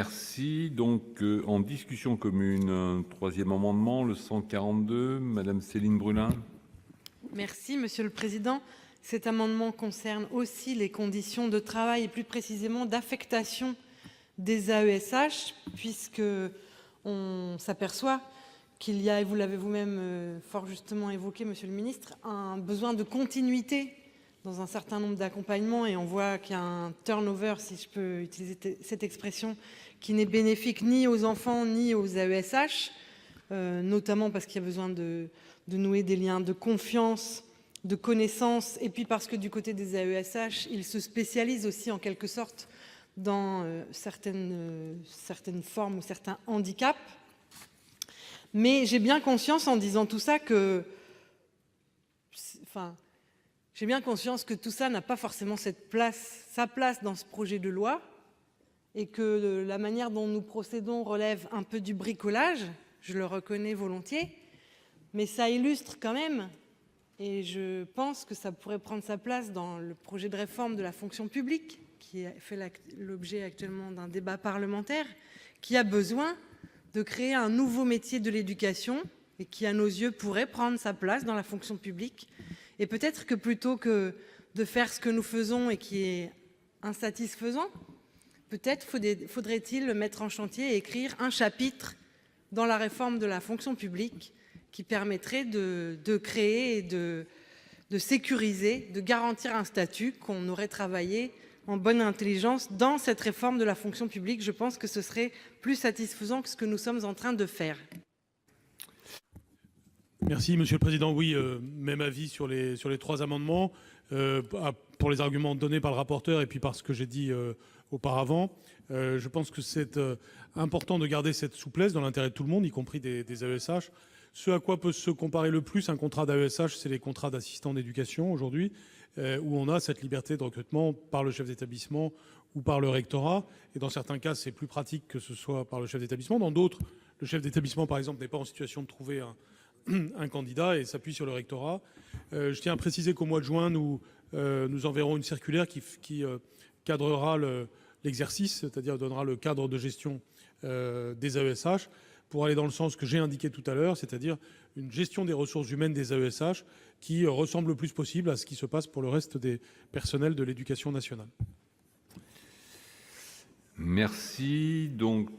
Merci. Donc, en discussion commune, un troisième amendement, le 142, Madame Céline Brulin. Merci, Monsieur le Président. Cet amendement concerne aussi les conditions de travail et plus précisément d'affectation des AESH, puisque on s'aperçoit qu'il y a, et vous l'avez vous-même fort justement évoqué, Monsieur le Ministre, un besoin de continuité dans un certain nombre d'accompagnements, et on voit qu'il y a un turnover, si je peux utiliser cette expression, qui n'est bénéfique ni aux enfants ni aux AESH, notamment parce qu'il y a besoin de nouer des liens de confiance, de connaissance, et puis parce que du côté des AESH, ils se spécialisent aussi en quelque sorte dans certaines formes ou certains handicaps. Mais j'ai bien conscience en disant tout ça que... j'ai bien conscience que tout ça n'a pas forcément sa place dans ce projet de loi, et que la manière dont nous procédons relève un peu du bricolage, je le reconnais volontiers, mais ça illustre quand même, et je pense que ça pourrait prendre sa place dans le projet de réforme de la fonction publique, qui fait l'objet actuellement d'un débat parlementaire, qui a besoin de créer un nouveau métier de l'éducation, et qui, à nos yeux, pourrait prendre sa place dans la fonction publique. Et peut-être que plutôt que de faire ce que nous faisons et qui est insatisfaisant, peut-être faudrait-il le mettre en chantier et écrire un chapitre dans la réforme de la fonction publique qui permettrait de créer et de sécuriser, de garantir un statut qu'on aurait travaillé en bonne intelligence dans cette réforme de la fonction publique. Je pense que ce serait plus satisfaisant que ce que nous sommes en train de faire. Merci, Monsieur le Président. Oui, même avis sur les trois amendements, pour les arguments donnés par le rapporteur et puis par ce que j'ai dit auparavant. Je pense que c'est important de garder cette souplesse dans l'intérêt de tout le monde, y compris des AESH. Ce à quoi peut se comparer le plus un contrat d'AESH, c'est les contrats d'assistants d'éducation aujourd'hui, où on a cette liberté de recrutement par le chef d'établissement ou par le rectorat. Et dans certains cas, c'est plus pratique que ce soit par le chef d'établissement. Dans d'autres, le chef d'établissement, par exemple, n'est pas en situation de trouver un candidat et s'appuie sur le rectorat. Je tiens à préciser qu'au mois de juin, nous enverrons une circulaire qui cadrera l'exercice, c'est-à-dire donnera le cadre de gestion des AESH, pour aller dans le sens que j'ai indiqué tout à l'heure, c'est-à-dire une gestion des ressources humaines des AESH qui ressemble le plus possible à ce qui se passe pour le reste des personnels de l'éducation nationale. Merci. Donc,